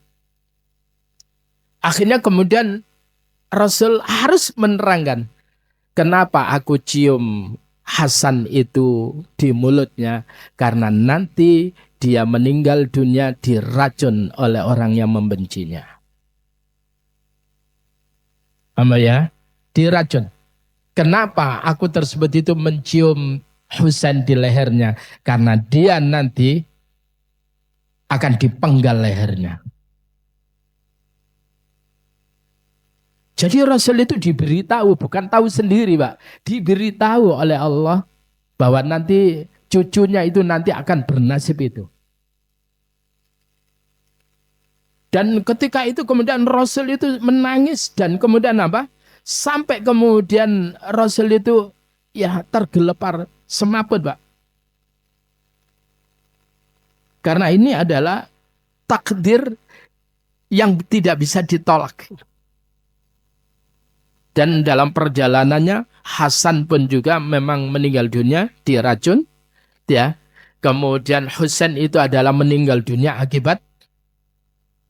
Akhirnya kemudian Rasul harus menerangkan, kenapa aku cium Hasan itu di mulutnya, karena nanti dia meninggal dunia diracun oleh orang yang membencinya. Ama ya, diracun. Kenapa aku tersebut itu mencium Husain di lehernya? Karena dia nanti akan dipenggal lehernya. Jadi Rasul itu diberitahu, bukan tahu sendiri, Pak. Diberitahu oleh Allah bahwa nanti cucunya itu nanti akan bernasib itu. Dan ketika itu kemudian Rasul itu menangis dan kemudian apa? Sampai kemudian Rasul itu ya tergelepar semaput, Pak. Karena ini adalah takdir yang tidak bisa ditolak. Dan dalam perjalanannya Hasan pun juga memang meninggal dunia diracun, ya. Kemudian Husain itu adalah meninggal dunia akibat.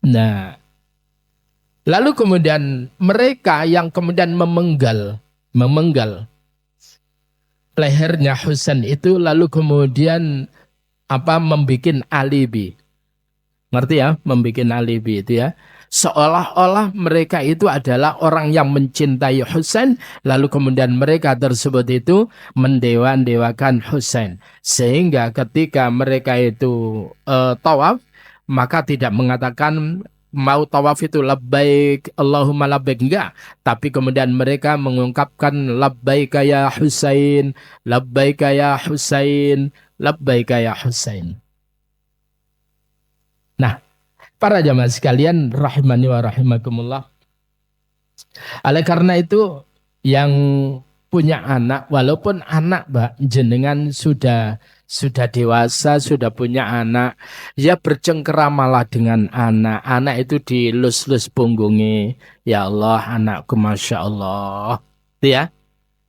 Nah, lalu kemudian mereka yang kemudian memenggal lehernya Husain itu, lalu kemudian apa, membikin alibi. Ngerti ya, membikin alibi itu ya. Seolah-olah mereka itu adalah orang yang mencintai Husain, lalu kemudian mereka tersebut itu mendewa-dewakan Husain. Sehingga ketika mereka itu tawaf, maka tidak mengatakan mau tawaf itu labbaik Allahumma labbaik, enggak, tapi kemudian mereka mengungkapkan labbaik ya Husain, labbaik ya Husain, labbaik ya Husain. Nah, para jamaah sekalian rahimani wa rahimakumullah. Oleh karena itu yang punya anak, walaupun anak Mbak jenengan sudah dewasa, sudah punya anak, ya bercengkeramalah dengan anak. Anak itu dilus-lus punggungnya. Ya Allah, anakku Masya Allah. Ya.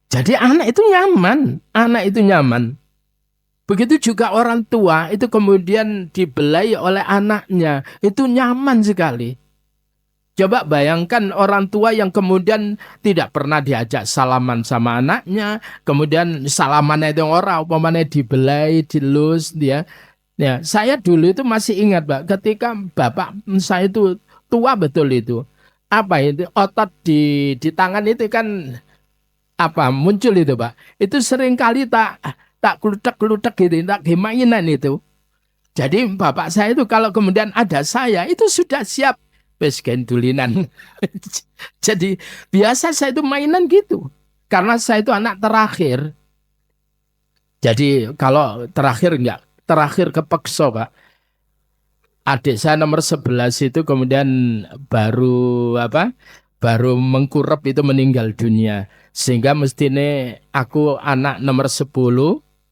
Jadi anak itu nyaman. Anak itu nyaman. Begitu juga orang tua itu kemudian dibelai oleh anaknya. Itu nyaman sekali. Coba bayangkan orang tua yang kemudian tidak pernah diajak salaman sama anaknya. Kemudian salamannya itu orang, umpamanya dibelai, dilus, dia. Ya, saya dulu itu masih ingat, Pak, ketika bapak saya itu tua betul itu. Apa itu? Otot di tangan itu kan apa muncul itu, Pak. Itu sering kali tak kelutak-kelutak gitu, tak mainan itu. Jadi bapak saya itu kalau kemudian ada saya, itu sudah siap wes gendulinan. Jadi biasa saya itu mainan gitu. Karena saya itu anak terakhir. Jadi kalau terakhir enggak, terakhir kepeksa, Pak. Adik saya nomor 11 itu kemudian baru apa? Baru mengkurep itu meninggal dunia. Sehingga mestinya aku anak nomor 10,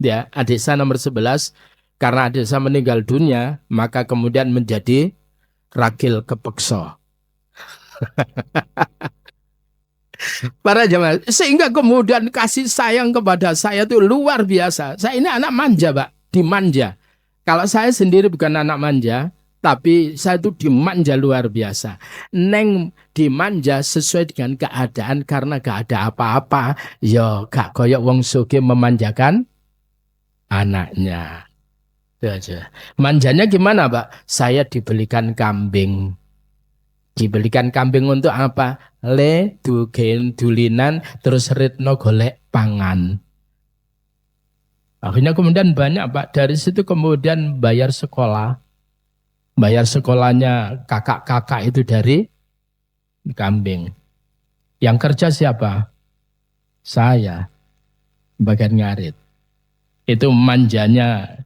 ya, adik saya nomor 11, karena adik saya meninggal dunia, maka kemudian menjadi ragil kepeksa. Para jemaah, sehingga kemudian kasih sayang kepada saya itu luar biasa. Saya ini anak manja, Pak, dimanja. Kalau saya sendiri bukan anak manja, tapi saya itu dimanja luar biasa. Neng dimanja sesuai dengan keadaan, karena gak ada apa-apa. Yo gak koyok wong sugih memanjakan anaknya. Itu aja. Manjanya gimana, Pak? Saya dibelikan kambing. Dibelikan kambing untuk apa? Le dugen dulinan terus ritno golek pangan. Akhirnya kemudian banyak, Pak. Dari situ kemudian bayar sekolah. Bayar sekolahnya kakak-kakak itu dari kambing. Yang kerja siapa? Saya, bagian ngarit. Itu manjanya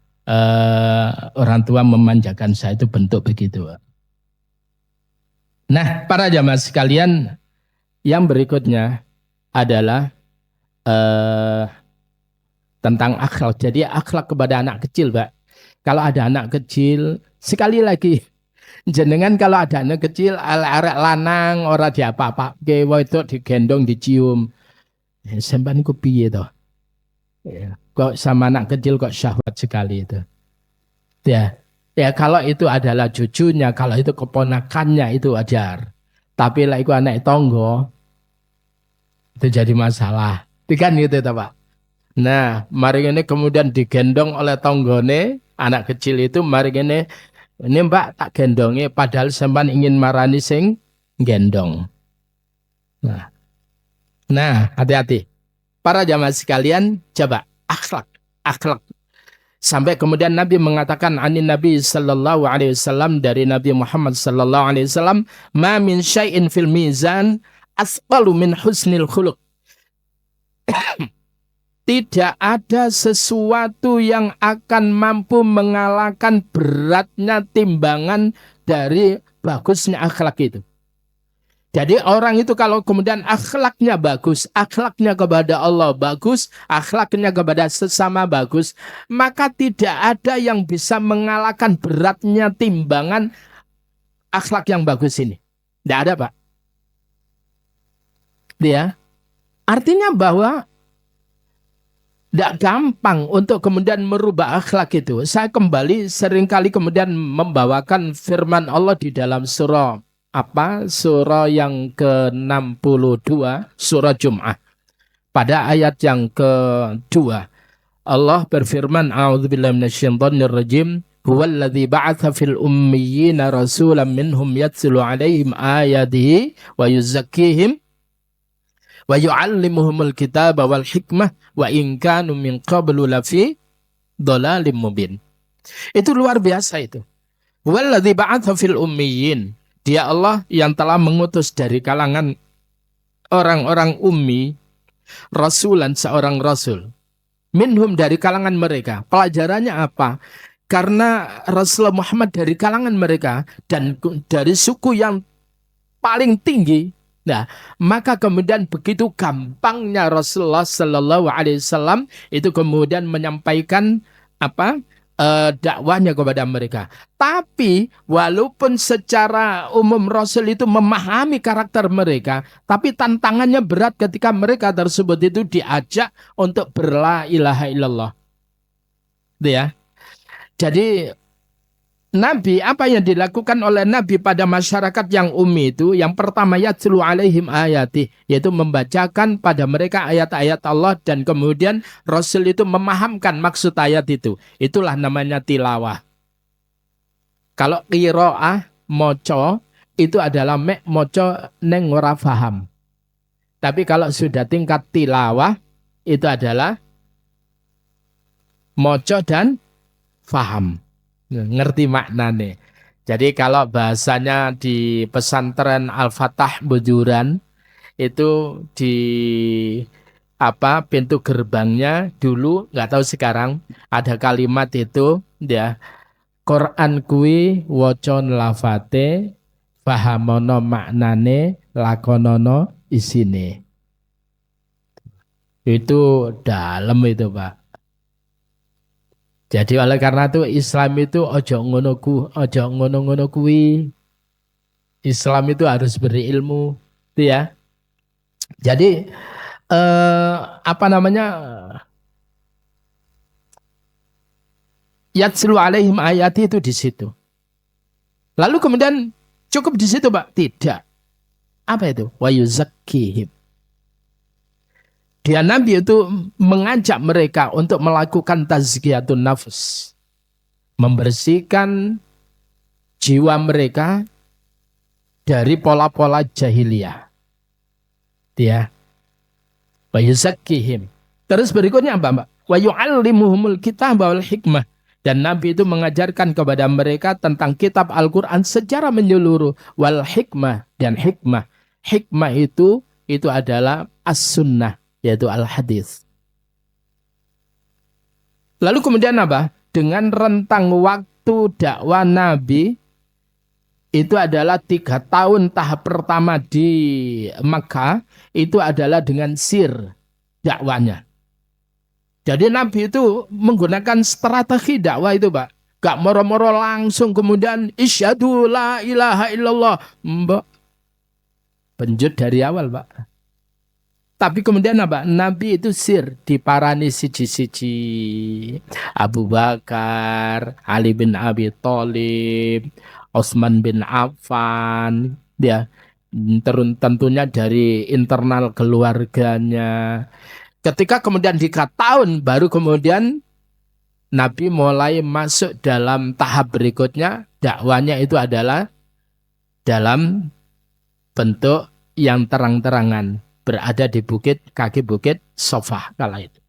orang tua memanjakan saya, itu bentuk begitu. Nah, para jamaah sekalian, yang berikutnya adalah eh, tentang akhlak. Jadi akhlak kepada anak kecil, Pak. Kalau ada anak kecil, sekali lagi, jenengan kalau ada anak kecil, arek lanang, ora diapa-apa, itu digendong, dicium. Sampean ku piye toh? Ya. Kok sama anak kecil kok syahwat sekali itu. Ya, ya kalau itu adalah cucunya, kalau itu keponakannya itu wajar. Tapi lah itu anak tonggo, itu jadi masalah. Itu kan gitu toh, Pak. Nah, mari ini kemudian digendong oleh tonggone, anak kecil itu, mari ini Mbak tak gendongi, padahal sampean ingin marani sing gendong. Nah, nah hati-hati. Para jamaah sekalian, coba akhlak, akhlak. Sampai kemudian Nabi mengatakan anin Nabi sallallahu alaihi wasallam, dari Nabi Muhammad sallallahu alaihi wasallam, ma min syai'in fil mizan asqalu min husnil khuluq. Tidak ada sesuatu yang akan mampu mengalahkan beratnya timbangan dari bagusnya akhlak itu. Jadi orang itu kalau kemudian akhlaknya bagus, akhlaknya kepada Allah bagus, akhlaknya kepada sesama bagus, maka tidak ada yang bisa mengalahkan beratnya timbangan akhlak yang bagus ini. Tidak ada, Pak. Ya. Artinya bahwa tidak gampang untuk kemudian merubah akhlak itu. Saya kembali seringkali kemudian membawakan firman Allah di dalam surah surah yang ke-62, surah Jum'ah. Pada ayat yang kedua, Allah berfirman, A'udzubillahi minasyaitonir rajim, huwallazi ba'atsa fil ummiyina rasulan minhum yatslu 'alaihim ayatihi wa yuzakkihim wa yu'allimuhumul kitaba wal hikmah wa in kanu min qablu lafi dhalalim mubin. Itu luar biasa itu. Walladzi ba'atsa fil ummiyin. Dia Allah yang telah mengutus dari kalangan orang-orang ummi rasulan, seorang rasul. Minhum, dari kalangan mereka. Pelajarannya apa? Karena Rasulullah Muhammad dari kalangan mereka dan dari suku yang paling tinggi. Nah, maka kemudian begitu gampangnya Rasulullah Sallallahu Alaihi Wasallam itu kemudian menyampaikan dakwahnya kepada mereka. Tapi walaupun secara umum Rasul itu memahami karakter mereka, tapi tantangannya berat ketika mereka tersebut itu diajak untuk berla ilaha illallah. Ya. Jadi Nabi, apa yang dilakukan oleh Nabi pada masyarakat yang ummi itu, yang pertama yatslu alaihim ayati, yaitu membacakan pada mereka ayat-ayat Allah, dan kemudian Rasul itu memahamkan maksud ayat itu. Itulah namanya tilawah. Kalau qiraah, moco, itu adalah moco neng ora faham. Tapi kalau sudah tingkat tilawah, itu adalah moco dan faham. Ngerti maknanya. Jadi kalau bahasanya di pesantren Al-Fatah Bujuran itu di pintu gerbangnya dulu, nggak tahu sekarang, ada kalimat itu ya, Quran kui wocon lafate fahamono maknane lakonono isine. Itu dalam itu, Pak. Jadi oleh karena itu Islam itu ojo ngono kuwi. Islam itu harus berilmu, itu ya. Jadi yatslu alaihim ayati itu di situ. Lalu kemudian cukup di situ, Pak? Tidak. Apa itu? Wa yuzakkihim. Dia Nabi itu mengajak mereka untuk melakukan tazkiyatun nafs. Membersihkan jiwa mereka dari pola-pola jahiliyah. Dia. Wa yuzakkihim. Terus berikutnya apa, Mbak? Wa yu'allimuhumul kitaba wal hikmah. Dan Nabi itu mengajarkan kepada mereka tentang kitab Al-Quran secara menyeluruh. Wal hikmah, dan hikmah. Hikmah itu adalah as-sunnah, yaitu al-hadis. Lalu kemudian apa? Dengan rentang waktu dakwah Nabi, itu adalah 3 tahun tahap pertama di Makkah, itu adalah dengan sir dakwanya. Jadi Nabi itu menggunakan strategi dakwah itu, Pak. Gak moro-moro langsung kemudian isyhadu la ilaha illallah. Mbak, penjut dari awal, Pak. Tapi kemudian apa? Nabi itu sir diparani siji-siji. Abu Bakar, Ali bin Abi Thalib, Utsman bin Affan, ya. Tentunya dari internal keluarganya. Ketika kemudian 3 tahun baru kemudian Nabi mulai masuk dalam tahap berikutnya. Dakwanya itu adalah dalam bentuk yang terang-terangan, berada di kaki bukit Sofah kala itu.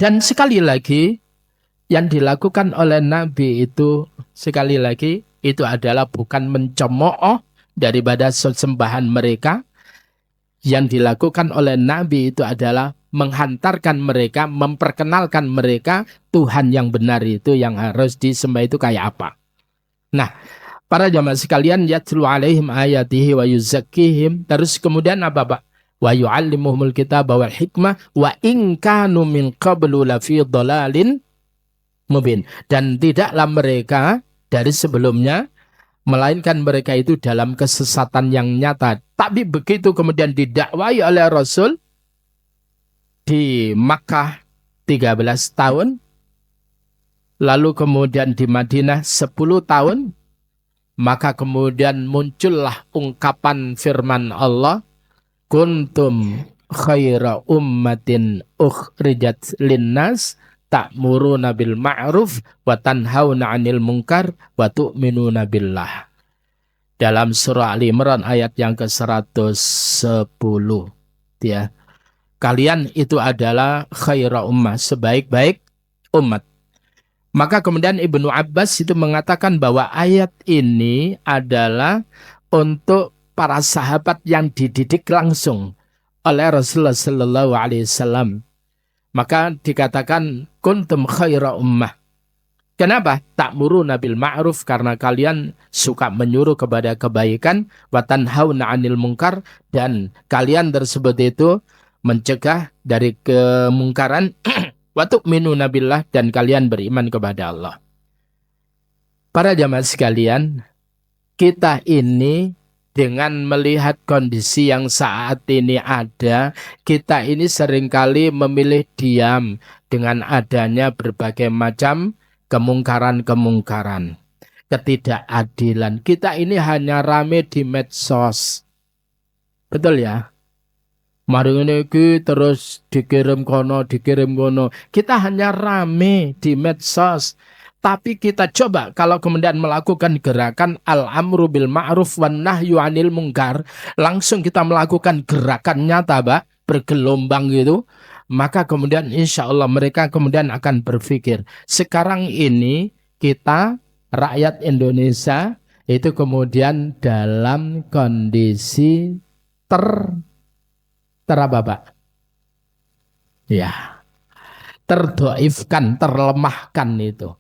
Dan sekali lagi yang dilakukan oleh Nabi itu sekali lagi itu adalah bukan mencemooh daripada sesembahan mereka. Yang dilakukan oleh Nabi itu adalah menghantarkan mereka, memperkenalkan mereka Tuhan yang benar itu yang harus disembah itu kayak apa. Nah, para jamaah sekalian, yatlu alaihim ayatihi wa yuzakkihim. Terus kemudian apa, Pak? Wa yu'allimuhumul kitaba wal hikmah wa in kanu min qablu lafi dhalalin mubin. Dan tidaklah mereka dari sebelumnya melainkan mereka itu dalam kesesatan yang nyata. Tapi begitu kemudian didakwai oleh Rasul di Makkah 13 tahun, lalu kemudian di Madinah 10 tahun, maka kemudian muncullah ungkapan firman Allah, kuntum khaira ummatin ukhrijat linnas ta'muruna bil ma'ruf wa tanhauna 'anil munkar wa tu'minuna billah. Dalam surah Ali Imran ayat yang ke-110, ya. Kalian itu adalah khaira ummah, sebaik-baik umat. Maka kemudian Ibnu Abbas itu mengatakan bahwa ayat ini adalah untuk para sahabat yang dididik langsung oleh Rasulullah sallallahu alaihi wasallam. Maka dikatakan kuntum khaira ummah. Kenapa? Ta'muruna bil ma'ruf, karena kalian suka menyuruh kepada kebaikan, wa tanhauna 'anil munkar, dan kalian tersebut itu mencegah dari kemungkaran, wa tu'minuna billah, dan kalian beriman kepada Allah. Para jamaah sekalian, kita ini dengan melihat kondisi yang saat ini ada, kita ini seringkali memilih diam dengan adanya berbagai macam kemungkaran-kemungkaran, ketidakadilan. Kita ini hanya rame di medsos. Betul ya? Mari ini terus dikirim kono. Kita hanya rame di medsos. Tapi kita coba kalau kemudian melakukan gerakan al-amru bil ma'ruf wan nahyu 'anil munkar, langsung kita melakukan gerakan nyata, Pak, bergelombang gitu. Maka kemudian insya Allah mereka kemudian akan berpikir, sekarang ini kita rakyat Indonesia itu kemudian dalam kondisi apa, Pak? Ya, terdoifkan, terlemahkan itu.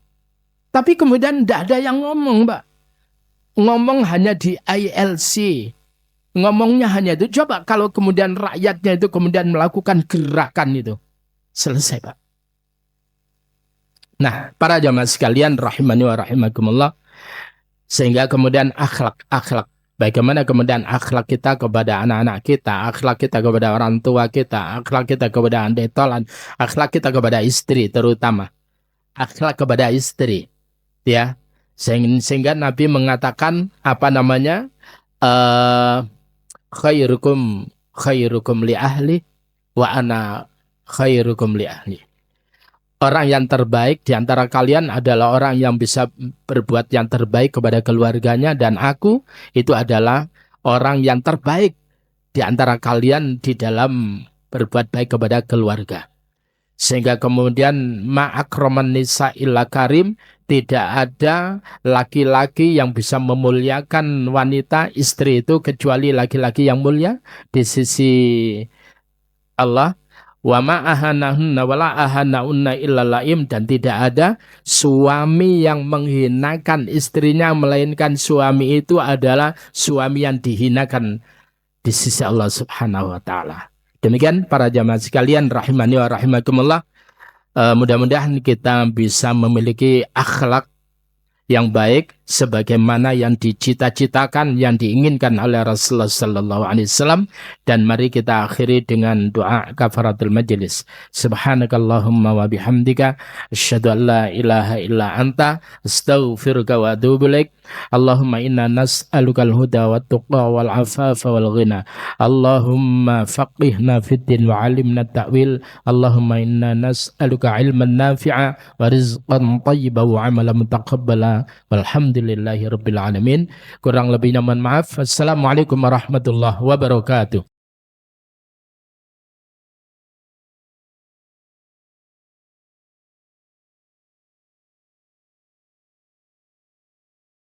Tapi kemudian tidak ada yang ngomong, Pak. Ngomong hanya di ILC. Ngomongnya hanya itu. Coba kalau kemudian rakyatnya itu kemudian melakukan gerakan itu. Selesai, Pak. Nah, para jamaah sekalian rahimani wa rahimakumullah. Sehingga kemudian akhlak. Bagaimana kemudian akhlak kita kepada anak-anak kita, akhlak kita kepada orang tua kita, akhlak kita kepada andetolan, akhlak kita kepada istri terutama. Akhlak kepada istri. Ya. Sehingga Nabi mengatakan apa namanya? Khairukum li ahli wa ana khairukum li ahli. Orang yang terbaik di antara kalian adalah orang yang bisa berbuat yang terbaik kepada keluarganya, dan aku itu adalah orang yang terbaik di antara kalian di dalam berbuat baik kepada keluarga. Sehingga kemudian ma'akraman nisa illa karim, tidak ada laki-laki yang bisa memuliakan wanita istri itu kecuali laki-laki yang mulia di sisi Allah. Wa ma ahanahunna wala ahanaunna illa laim, dan tidak ada suami yang menghinakan istrinya melainkan suami itu adalah suami yang dihinakan di sisi Allah Subhanahu wa taala. Demikian para jamaah sekalian rahimani wa rahimakumullah. Mudah-mudahan kita bisa memiliki akhlak yang baik sebagaimana yang dicita-citakan, yang diinginkan oleh Rasulullah sallallahu alaihi wasallam. Dan mari kita akhiri dengan doa kafaratul majlis. Subhanakallahumma wa bihamdika asyhadu an la ilaha illa anta astaghfiruka wa atubu ilaik. Allahumma inna nas'alukal huda wat tuqa wal afafa wal ghina. Allahumma faqihna fid din wa 'allimna ta'wil. Allahumma inna nas'aluka ilman nafi'a wa rizqan thayyiban wa 'amalan mutaqabbala. Walhamdulillahi rabbil alamin. Kurang lebihnya mohon maaf. Assalamualaikum warahmatullahi wabarakatuh.